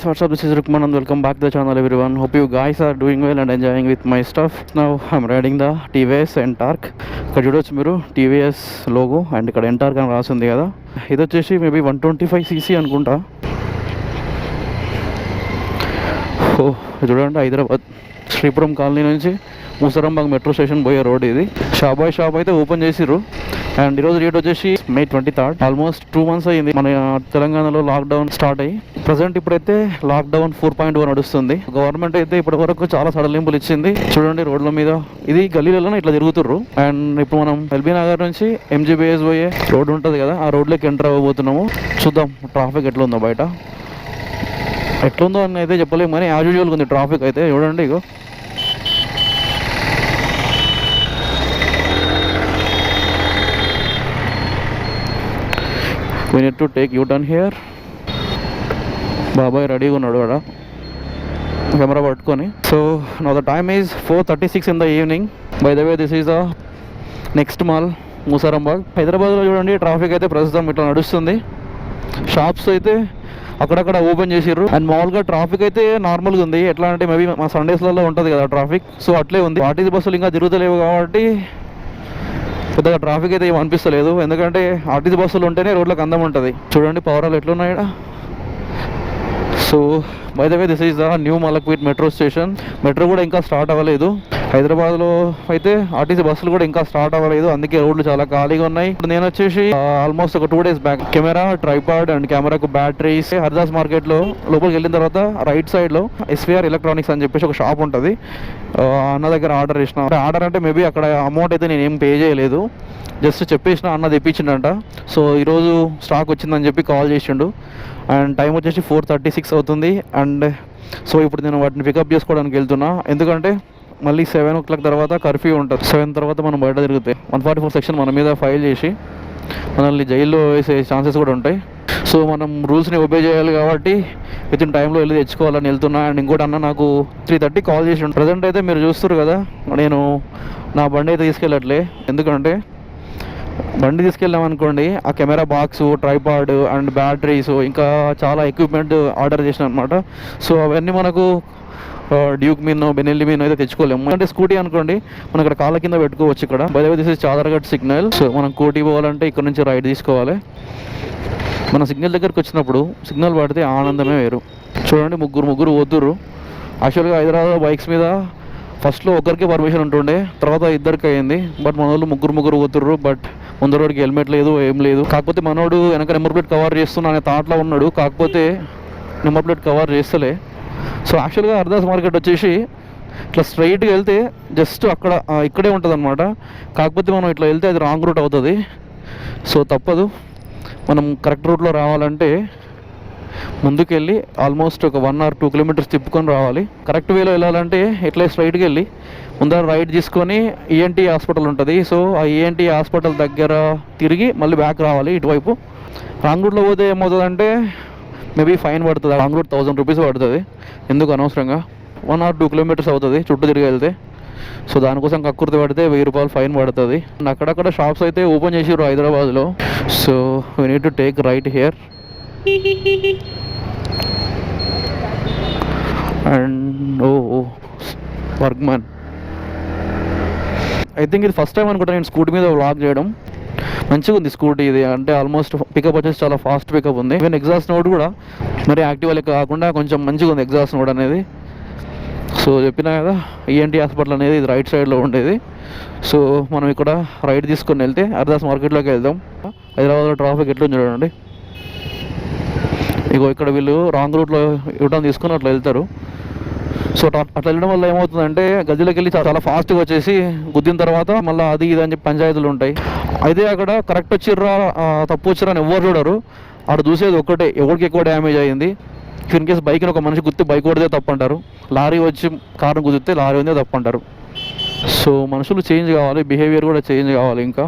what's up? This is Rukman and welcome back to the channel everyone. Hope you guys are doing well and enjoying with my stuff. Now I'm riding the TVS N-Torque. ఇక్కడ చూడొచ్చు మీరు TVS logo and ఇక్కడ N-Torque అని రాసి ఉంది కదా. ఇది వచ్చేసి మేబీ 125cc అనుకుంటా. ఓ చూడండి, హైదరాబాద్ శ్రీపురం కాలనీ నుంచి ముసరంబాగ్ మెట్రో స్టేషన్ పోయే రోడ్ ఇది. షాప్ అయితే ఓపెన్ చేసిర్రు. అండ్ ఈరోజు డేట్ వచ్చేసి May 23rd. ఆల్మోస్ట్ 2 months అయింది మన తెలంగాణలో లాక్డౌన్ స్టార్ట్ అయ్యి. ప్రజెంట్ ఇప్పుడైతే లాక్డౌన్ 4.1 నడుస్తుంది. గవర్నమెంట్ అయితే ఇప్పటి వరకు చాలా సడలింపులు ఇచ్చింది. చూడండి రోడ్ల మీద ఇది గల్లీలలో ఇట్లా తిరుగుతుర్రు. అండ్ ఇప్పుడు మనం ఎల్బీ నగర్ నుంచి MGBS పోయే రోడ్ ఉంటుంది కదా, ఆ రోడ్లోకి ఎంటర్ అవ్వబోతున్నాము. చూద్దాం ట్రాఫిక్ ఎట్లా ఉందో బయట. ఎట్లుందో అని అయితే చెప్పలేము కానీ యాజ్ యూజువల్గా ఉంది ట్రాఫిక్ అయితే. చూడండి ఇగో we need to take U-turn here. బాబాయ్ రెడీగా ఉన్నాడు అక్కడ కెమెరా పట్టుకొని. So now the time is 4:36 in the evening. By the way this is the next mall Musarambagh. హైదరాబాద్లో చూడండి ట్రాఫిక్ అయితే ప్రస్తుతం ఇట్లా నడుస్తుంది. షాప్స్ అయితే అక్కడక్కడ ఓపెన్ చేసిర్రు. అండ్ మామూలుగా ట్రాఫిక్ అయితే నార్మల్గా ఉంది. ఎట్లా అంటే మేబీ మా సండేస్లలో ఉంటుంది కదా ట్రాఫిక్, సో అట్లే ఉంది. ఆర్టీసీ బస్సులు ఇంకా తిరుగుతలేవు కాబట్టి పెద్దగా ట్రాఫిక్ అయితే ఏం అనిపిస్తలేదు. ఎందుకంటే ఆర్టీసీ బస్సులు ఉంటేనే రోడ్లకు అందం ఉంటుంది. చూడండి పవరాలు ఎట్లున్నాయి. So by the way this is the new Malakpet metro station. Metro కూడా ఇంకా స్టార్ట్ అవ్వలేదు. హైదరాబాద్లో అయితే ఆర్టీసీ బస్సులు కూడా ఇంకా స్టార్ట్ అవ్వలేదు, అందుకే రోడ్లు చాలా ఖాళీగా ఉన్నాయి. ఇప్పుడు నేను వచ్చేసి ఆల్మోస్ట్ ఒక 2 days back camera, tripod and కెమెరాకు బ్యాటరీస్ హరిదాస్ మార్కెట్లో లోపలికి వెళ్ళిన తర్వాత రైట్ సైడ్లో SVR ఎలక్ట్రానిక్స్ అని చెప్పేసి ఒక షాప్ ఉంటుంది. అన్న దగ్గర ఆర్డర్ చేసిన. ఆర్డర్ అంటే మేబీ అక్కడ అమౌంట్ అయితే నేను ఏం పే చేయలేదు, జస్ట్ చెప్పేసిన అన్న తెప్పించిండంట. సో ఈరోజు స్టాక్ వచ్చిందని చెప్పి కాల్ చేసిండు. అండ్ టైం వచ్చేసి 4:36 అవుతుంది. అండ్ సో ఇప్పుడు నేను వాటిని పికప్ చేసుకోవడానికి వెళ్తున్నా. ఎందుకంటే మళ్ళీ 7 o'clock తర్వాత కర్ఫ్యూ ఉంటుంది. 7 తర్వాత మనం బయట తిరిగితే 144 సెక్షన్ మన మీద ఫైల్ చేసి మనల్ని జైల్లో వేసే ఛాన్సెస్ కూడా ఉంటాయి. సో మనం రూల్స్ని ఒబే చేయాలి కాబట్టి విత్ ఇన్ టైంలో వెళ్ళి తెచ్చుకోవాలని వెళ్తున్నా. అండ్ ఇంకోటి అన్న నాకు 3:30 కాల్ చేసి ఉంటాడు. ప్రజెంట్ అయితే మీరు చూస్తారు కదా, నేను నా బండి అయితే తీసుకెళ్ళట్లే. ఎందుకంటే బండి తీసుకెళ్ళామనుకోండి ఆ camera box, tripod and batteries ఇంకా చాలా ఎక్విప్మెంట్ ఆర్డర్ చేసిన అనమాట. సో అవన్నీ మనకు డ్యూక్ మీనో బెనెల్లి మీనో అయితే తెచ్చుకోలేము. అంటే స్కూటీ అనుకోండి మనం ఇక్కడ కాళ్ళ కింద పెట్టుకోవచ్చు. ఇక్కడ by the way this is Chaderghat signal. So మనం కోటి పోవాలంటే ఇక్కడ నుంచి రైట్ తీసుకోవాలి. మన సిగ్నల్ దగ్గరకు వచ్చినప్పుడు సిగ్నల్ పడితే ఆనందమే వేరు. చూడండి ముగ్గురు పోతుర్రు. యాక్చువల్గా హైదరాబాద్ బైక్స్ మీద ఫస్ట్లో ఒకరికి పర్మిషన్ ఉంటుండే, తర్వాత ఇద్దరికి అయింది. బట్ మన వాళ్ళు ముగ్గురు పోతుర్రు. బట్ ముందర వాడికి హెల్మెట్ లేదు, ఏం లేదు. కాకపోతే మనోడు వెనక నెంబర్ ప్లేట్ కవర్ చేస్తున్నా అనే థాట్లో ఉన్నాడు. కాకపోతే నెంబర్ ప్లేట్ కవర్ చేస్తలే. సో యాక్చువల్గా హరిదాస్ మార్కెట్ వచ్చేసి ఇట్లా స్ట్రైట్గా వెళ్తే జస్ట్ ఇక్కడే ఉంటుంది అనమాట. కాకపోతే మనం ఇట్లా వెళ్తే అది రాంగ్ రూట్ అవుతుంది. సో తప్పదు, మనం కరెక్ట్ రూట్లో రావాలంటే ముందుకెళ్ళి ఆల్మోస్ట్ ఒక 1 or 2 kilometers తిప్పుకొని రావాలి. కరెక్ట్ వేలో వెళ్ళాలంటే ఇట్లా స్ట్రైట్కి వెళ్ళి ముందర రైట్ తీసుకొని ENT హాస్పిటల్ ఉంటుంది. సో ఆ ENT హాస్పిటల్ దగ్గర తిరిగి మళ్ళీ బ్యాక్ రావాలి ఇటువైపు. రాంగ్ రూట్లో పోతే ఏమవుతుందంటే మేబీ ఫైన్ పడుతుంది. రాంగ్ రూట్ 1000 rupees పడుతుంది. ఎందుకు అనవసరంగా 1 or 2 kilometers అవుతుంది చుట్టూ తిరిగి వెళ్తే. సో దానికోసం కక్కుర్తి పడితే 1000 రూపాయలు ఫైన్ పడుతుంది. అక్కడక్కడ షాప్స్ అయితే ఓపెన్ చేసిర్రు హైదరాబాద్లో. So we need to take right here. And workman I think ఇది ఫస్ట్ టైం అనుకుంటా నేను స్కూటీ మీద వ్లాగ్ చేయడం. మంచిగా ఉంది స్కూటీ ఇది. అంటే ఆల్మోస్ట్ పికప్ వచ్చేసి చాలా ఫాస్ట్ పికప్ ఉంది. ఈవెన్ ఎగ్జాస్ట్ నోట్ కూడా మరి యాక్టివ్ లెక్క కాకుండా కొంచెం మంచిగా ఉంది ఎగ్జాస్ట్ నోట్ అనేది. సో చెప్పినా కదా ENT హాస్పిటల్ అనేది ఇది రైట్ సైడ్లో ఉండేది. సో మనం ఇక్కడ రైట్ తీసుకొని వెళ్తే హరిదాస్ మార్కెట్లోకి వెళ్దాం. హైదరాబాద్లో ట్రాఫిక్ ఎట్లా చూడండి. ఇగో ఇక్కడ వీళ్ళు రాంగ్ రూట్లో యూటర్న్ తీసుకొని అట్లా వెళ్తారు. సో అట్లా వెళ్ళడం వల్ల ఏమవుతుందంటే గదిలోకి వెళ్ళి చాలా ఫాస్ట్గా వచ్చేసి గుద్దిన తర్వాత మళ్ళీ అది ఇది అని చెప్పి పంచాయతీలు ఉంటాయి. అయితే అక్కడ కరెక్ట్ వచ్చిర్రా తప్పు వచ్చిర్రా అని ఎవరు చూడరు. అక్కడ చూసేది ఒక్కటే, ఎవరికి ఎక్కువ డ్యామేజ్ అయ్యింది. ఇన్ కేసు బైక్ని ఒక మనిషి గుర్తి బైక్ కొడితే తప్పు అంటారు, లారీ వచ్చి కారుని గుద్దితే లారీ ఉందే తప్పు అంటారు. సో మనుషులు చేంజ్ కావాలి, బిహేవియర్ కూడా చేంజ్ కావాలి. ఇంకా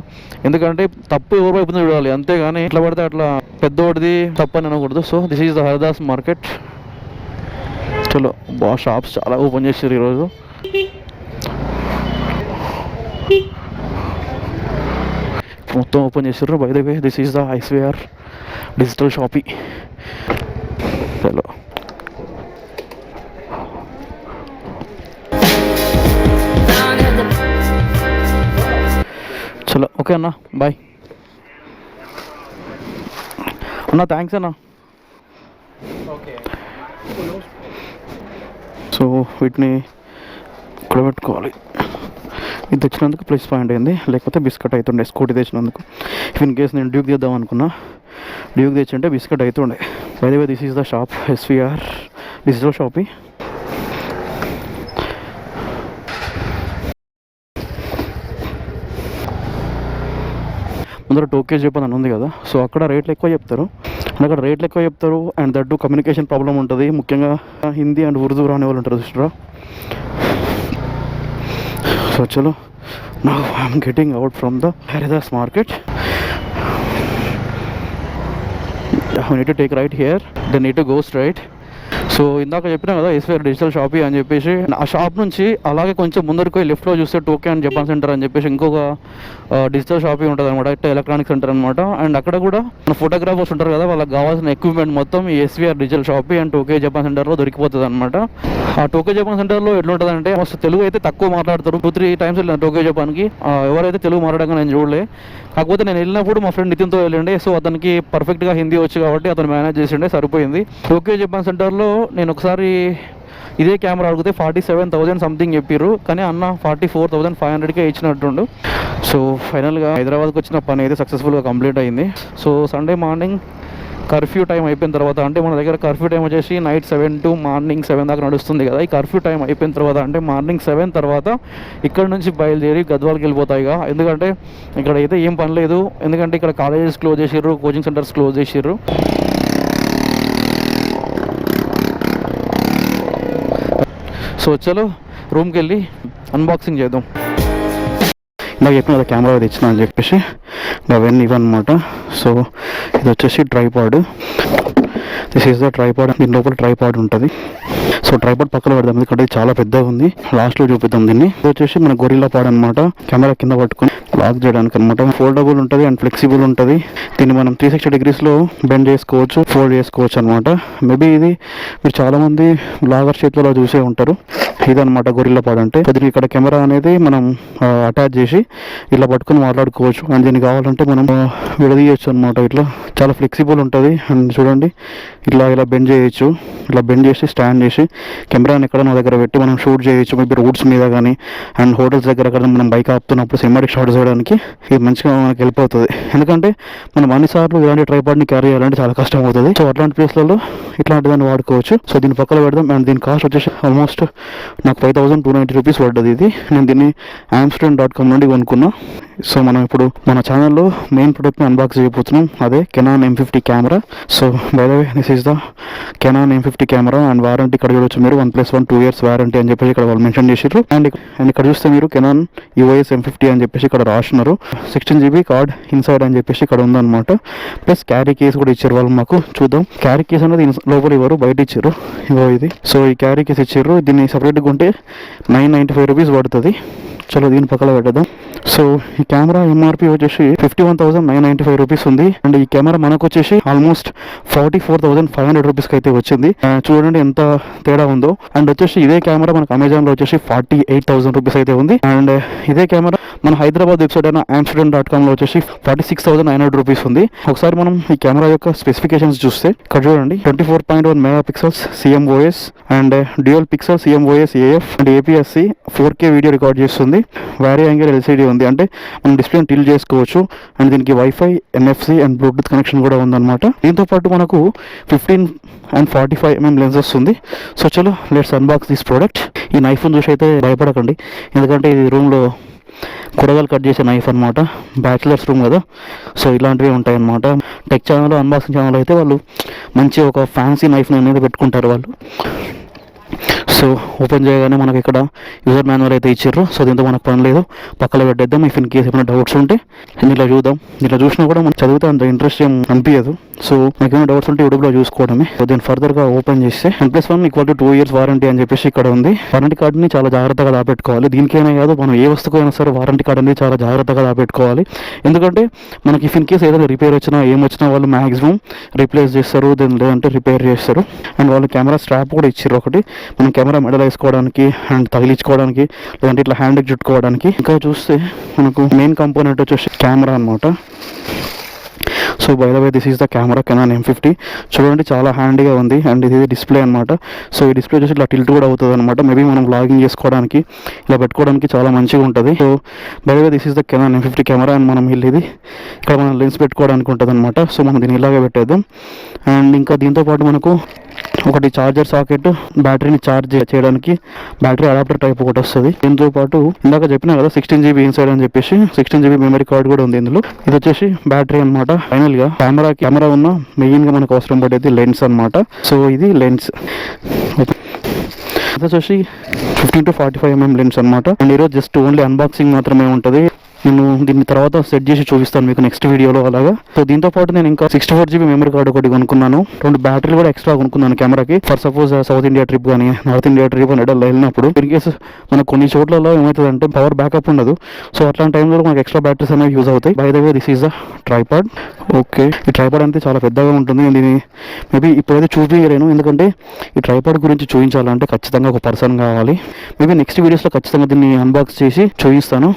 ఎందుకంటే తప్పు ఎవరి వైపు చూడాలి, అంతేగాని ఇట్లా పడితే అట్లా పెద్దోడిది తప్పు అని అనకూడదు. So this is the Haridas market. చలో షాప్స్ చాలా ఓపెన్ చేసారు ఈరోజు. మొత్తం ఓపెన్ చేసారు. By the way this is the SVR digital shopping. చలో చలో ఓకే అన్న, బాయ్ అన్న, థ్యాంక్స్ అన్న. సో వీటిని ఇక్కడ పెట్టుకోవాలి. ఇది తెచ్చినందుకు ప్లస్ పాయింట్ అయింది, లేకపోతే బిస్కెట్ అవుతుండే స్కూటీ తెచ్చినందుకు. ఇన్ కేస్ నేను డ్యూక్ తీద్దాం అనుకున్నా, డ్యూక్ తెచ్చింటే బిస్కెట్ అవుతుండే. By the way this is the shop, SVR digital shoppe. ముందర టోకే జపాన్ అని ఉంది కదా, సో అక్కడ రేట్లు ఎక్కువ చెప్తారు. And that to communication problem ఉంటుంది, ముఖ్యంగా హిందీ అండ్ ఉర్దూ రాని వాళ్ళు ఉంటారు చూసారా. సో చలో, now I'm getting out from the Haridas market. I need to take right here, then need to go straight. So ఇందాక చెప్పినా కదా SVR డిజిటల్ షాపీ అని చెప్పేసి, ఆ షాప్ నుంచి అలాగే కొంచెం ముందరికి పోయి లెఫ్ట్లో చూస్తే టోకే అండ్ జపాన్ సెంటర్ అని చెప్పేసి ఇంకొక డిజిటల్ షాపీ ఉంటుంది అనమాట, ఎలక్ట్రానిక్ సెంటర్ అనమాట. అండ్ అక్కడ కూడా మన ఫోటోగ్రాఫర్స్ ఉంటారు కదా, వాళ్ళకి కావాల్సిన ఎక్విప్మెంట్ మొత్తం ఈ SVR డిజిటల్ షాపీ అండ్ టోకే జపాన్ సెంటర్లో దొరికిపోతుంది అనమాట. ఆ టోకే జపాన్ సెంటర్లో ఎట్లుంటుందంటే, మస్తు తెలుగు అయితే తక్కువ మాట్లాడతారు. 2-3 టైమ్స్ వెళ్ళిన టోకే జపాన్కి, ఎవరైతే తెలుగు మాట్లాడగా నేను చూడలే. కాకపోతే నేను వెళ్ళినప్పుడు మా ఫ్రెండ్ నితిన్తో వెళ్ళండి, సో అతనికి పర్ఫెక్ట్గా హిందీ వచ్చు కాబట్టి అతను మేనేజ్ చేసిండే, సరిపోయింది. టోకే జపాన్ సెంటర్లో నేను ఒకసారి ఇదే కెమెరా అడిగితే 47,000 సంథింగ్ చెప్పారు, కానీ అన్న 44,500కే ఇచ్చినట్టుండు. సో ఫైనల్గా హైదరాబాద్కి వచ్చిన పని అయితే సక్సెస్ఫుల్గా కంప్లీట్ అయింది. So Sunday morning curfew time అయిపోయిన తర్వాత, అంటే మన దగ్గర కర్ఫ్యూ టైం వచ్చేసి నైట్ 7 to మార్నింగ్ 7 దాకా నడుస్తుంది కదా. ఈ కర్ఫ్యూ టైం అయిపోయిన తర్వాత, అంటే మార్నింగ్ 7 తర్వాత ఇక్కడ నుంచి బయలుదేరి గద్వాల్కి వెళ్ళిపోతాయిగా. ఎందుకంటే ఇక్కడ అయితే ఏం పని లేదు, ఎందుకంటే ఇక్కడ కాలేజెస్ క్లోజ్ చేసిర్రు, కోచింగ్ సెంటర్స్ క్లోజ్ చేసిర్రు. సో చలో రూమ్కి వెళ్ళి అన్బాక్సింగ్ చేద్దాం. నాకు చెప్పిన కదా కెమెరా తెచ్చిన అని చెప్పేసి, అవన్నీ ఇవన్నమాట. సో ఇది వచ్చేసి tripod, this is the tripod. దీని లోపల ట్రైపాడ్ ఉంటుంది. సో ట్రైపాడ్ పక్కన పెడదాం, ఎందుకంటే చాలా పెద్దగా ఉంది, లాస్ట్లో చూపిద్దాం దీన్ని. ఇది వచ్చేసి మన గొరిల్లా పాడ్ అనమాట, కెమెరా కింద పట్టుకొని లాక్ చేయడానికి అనమాట. ఫోల్డబుల్ ఉంటుంది అండ్ ఫ్లెక్సిబుల్ ఉంటుంది. దీన్ని మనం 360 degreesలో బెండ్ చేసుకోవచ్చు, ఫోల్డ్ చేసుకోవచ్చు అనమాట. మేబీ ఇది మీరు చాలామంది బ్లాగర్ చేతిలో చూసే ఉంటారు. ఇదనమాట గొరిల్లా పాడ్ అంటే. దీనికి ఇక్కడ కెమెరా అనేది మనం అటాచ్ చేసి ఇలా పట్టుకొని మాట్లాడుకోవచ్చు. అండ్ దీనికి కావాలంటే మనం విడదీయచ్చు అనమాట. ఇట్లా చాలా ఫ్లెక్సిబుల్ ఉంటుంది. అండ్ చూడండి, ఇలా బెండ్ చేయొచ్చు. ఇలా బెండ్ చేసి స్టాండ్ చేసి కెమెరాని ఎక్కడ నా దగ్గర పెట్టి మనం షూట్ చేయొచ్చు. మేబీ రోడ్స్ మీద కానీ అండ్ హోటల్స్ దగ్గర అక్కడ మనం బైక్ ఆపుతున్నప్పుడు సినిమాటిక్ షాట్స్ చేయడానికి ఇది మంచిగా మనకి హెల్ప్ అవుతుంది. ఎందుకంటే మనం అన్నిసార్లు ఇలాంటి ట్రైపాడ్ని క్యారీ చేయాలంటే చాలా కష్టం అవుతుంది. సో అట్లాంటి ప్లేస్లలో ఇట్లాంటి దాన్ని వాడుకోవచ్చు. సో దీని పక్కన పెడదాం. అండ్ దీని కాస్ట్ వచ్చేసి ఆల్మోస్ట్ నాకు 5,290 రూపీస్ పడ్డది. ఇది నేను దీన్ని amsterdam.com నుండి కొనుక్కున్నా. సో మనం ఇప్పుడు మన ఛానల్లో మెయిన్ ప్రొడక్ట్ని అన్బాక్స్ చేయబోతున్నాం, అదే Canon M50 camera. So by the way this is the Canon M50 camera. And warranty ఇక్కడ చూడొచ్చు మీరు, 1+1 2 years వారంటీ అని చెప్పేసి ఇక్కడ వాళ్ళు మెన్షన్ చేసారు. అండ్ ఇక్కడ చూస్తే మీరు కెనాన్ EOS M50 అని చెప్పేసి ఇక్కడ రాసినారు. 16 GB కార్డ్ ఇన్సైడ్ అని చెప్పేసి ఇక్కడ ఉందన్నమాట. ప్లస్ క్యారీ కేస్ కూడా ఇచ్చారు వాళ్ళు మాకు. చూద్దాం, క్యారీ కేస్ అనేది లోపల ఇవ్వరు, బయట ఇచ్చారు. ఇవో ఇది. సో ఈ క్యారీ కేస్ ఇచ్చారు. దీన్ని సపరేట్గా ఉంటే 995 రూపీస్ పడుతుంది. చలో దీని పక్కన పెట్టేద్దాం. సో ఈ కెమెరా MRP వచ్చేసి 51,995 రూపీస్ ఉంది. అండ్ ఈ కెమెరా మనకు వచ్చేసి ఆల్మోస్ట్ 44,500 రూపీస్కి అయితే వచ్చింది. చూడండి ఎంత తేడా ఉందో. అండ్ వచ్చేసి ఇదే కెమెరా మనకు అమెజాన్లో వచ్చేసి 48,000 రూపీస్ అయితే ఉంది. అండ్ ఇదే కెమెరా మన హైదరాబాద్ వెబ్సైట్ అయినా amsterdam.com వచ్చేసి 46,900 రూపీస్ ఉంది. ఒకసారి మనం ఈ కెమెరా యొక్క స్పెసిఫికేషన్స్ చూస్తే ఇక్కడ చూడండి, 24.1 megapixels CMOS and dual pixel CMOS AF and APS-C 4K video record చేస్తుంది. వేరే యాంగిల్ LCD ఉంది, అంటే మనం డిస్ప్లే టిల్ చేసుకోవచ్చు. అండ్ దీనికి wifi, NFC and Bluetooth connection కూడా ఉందన్నమాట. దీంతో పాటు మనకు 15 and 45mm లెన్సెస్ ఉంది. సో చలో లెట్స్ అన్బాక్స్ దిస్ ప్రోడక్ట్. ఈ నైఫ్ని చూసి అయితే భయపడకండి, ఎందుకంటే ఇది రూమ్లో కూరగాయలు కట్ చేసే నైఫ్ అనమాట. బ్యాచిలర్స్ రూమ్ కదా, సో ఇలాంటివి ఉంటాయి అన్నమాట. టెక్ ఛానల్, అన్బాక్సింగ్ ఛానల్ అయితే వాళ్ళు మంచి ఒక ఫ్యాన్సీ నైఫ్ని అనేది పెట్టుకుంటారు వాళ్ళు. సో ఓపెన్ చేయగానే మనకి ఇక్కడ యూజర్ మాన్యువల్ అయితే ఇచ్చారు. సో దీంతో మనకు పని లేదు, పక్కన పెట్టేద్దాం. ఇఫ్ ఇన్ కేస్ ఏమైనా డౌట్స్ ఉంటే ఇలా చూద్దాం. ఇలా చూసినా కూడా మనం చదివితే అంత ఇంట్రెస్ట్ ఏం అనిపించదు. సో మనకి ఏమైనా డౌట్స్ ఉంటే యూట్యూబ్లో చూసుకోవడమే. సో దీన్ని ఫర్దర్గా ఓపెన్ చేస్తే 1+1 = 2 years వారంటీ అని చెప్పేసి ఇక్కడ ఉంది. వారంటీ కార్డుని చాలా జాగ్రత్తగా దాపెట్టుకోవాలి. దీనికైనా కాదు, మనం ఏ వస్తువుకైనా సరే వారంటీ కార్డు అనేది చాలా జాగ్రత్తగా దాపెట్టుకోవాలి. ఎందుకంటే మనకి ఇఫ్ ఇన్ కేస్ ఏదైనా రిపేర్ వచ్చినా ఏమొచ్చినా వాళ్ళు మ్యాక్సిమం రీప్లేస్ చేస్తారు, లేదంటే రిపేర్ చేస్తారు. అండ్ వాళ్ళు కెమెరా స్ట్రాప్ కూడా ఇచ్చారు ఒకటి, మనం కెమెరా మెడల్ వేసుకోవడానికి అండ్ తగిలించుకోవడానికి, లేదంటే ఇట్లా హ్యాండ్కి చుట్టుకోవడానికి. ఇంకా చూస్తే మనకు మెయిన్ కంపోనెంట్ వచ్చేసి కెమెరా అనమాట. So by the way this is the camera Canon M50. చూడండి చాలా హ్యాండీగా ఉంది. అండ్ ఇది డిస్ప్లే అనమాట. సో ఈ డిస్ప్లే వచ్చేసి ఇట్లా టిల్ట్ కూడా అవుతుంది అనమాట. మేబీ మనం వ్లాగింగ్ చేసుకోవడానికి, ఇలా పెట్టుకోవడానికి చాలా మంచిగా ఉంటుంది. So by the way this is the Canon M50 camera. And మనం ఇది ఇక్కడ మనం లెన్స్ పెట్టుకోవడానికి ఉంటుంది అనమాట. సో మనం దీన్ని ఇలాగే పెట్టేద్దాం. అండ్ ఇంకా దీంతోపాటు మనకు ఒకటి చార్జర్ సాకెట్, బ్యాటరీని ఛార్జ్ చేయడానికి బ్యాటరీ అడాప్టర్ టైప్ ఒకటి వస్తుంది. దీంతో పాటు ఇందాక చెప్పినా కదా 16 GB ఇన్సైడ్ అని చెప్పేసి 16 GB మెమరీ కార్డ్ కూడా ఉంది ఇందులో. ఇది వచ్చేసి బ్యాటరీ అనమాట. ఫైనల్ గా కెమెరా ఉన్న మెయిన్ గా మనకు అవసరం పడేది లెన్స్ అనమాట. సో ఇది లెన్స్ వచ్చేసి 15 to 45 mm లెన్స్ అనమాట. అండ్ ఈరోజు జస్ట్ ఓన్లీ అన్బాక్సింగ్ మాత్రమే ఉంటుంది. నేను దీన్ని తర్వాత సెట్ చేసి చూపిస్తాను మీకు నెక్స్ట్ వీడియోలో అలాగా. సో దీంతో పాటు నేను ఇంకా 64 GB మెమరీ కార్డు ఒకటి కొనుక్కున్నాను. 2 బ్యాటరీలు కూడా ఎక్స్ట్రా కొనుక్కున్నాను కెమెరాకి. For suppose south India trip కానీ నార్త్ ఇండియా ట్రిప్ అని వెళ్ళినప్పుడు ఇన్ కేసు మనకు కొన్ని చోట్లలో ఏమవుతుందంటే పవర్ బ్యాకప్ ఉండదు. సో అట్లాంటి టైంలో మనకు ఎక్స్ట్రా బ్యాటరీస్ అనేవి యూజ్ అవుతాయి. By the way this is the tripod. Okay, ఈ ట్రైపాడ్ అయితే చాలా పెద్దగా ఉంటుంది. దీన్ని మేబీ ఇప్పుడైతే చూపించలేను, ఎందుకంటే ఈ ట్రైపాడ్ గురించి చూపించాలంటే ఖచ్చితంగా ఒక పర్సన్ కావాలి. మేబీ నెక్స్ట్ వీడియోస్లో ఖచ్చితంగా దీన్ని అన్బాక్స్ చేసి చూపిస్తాను.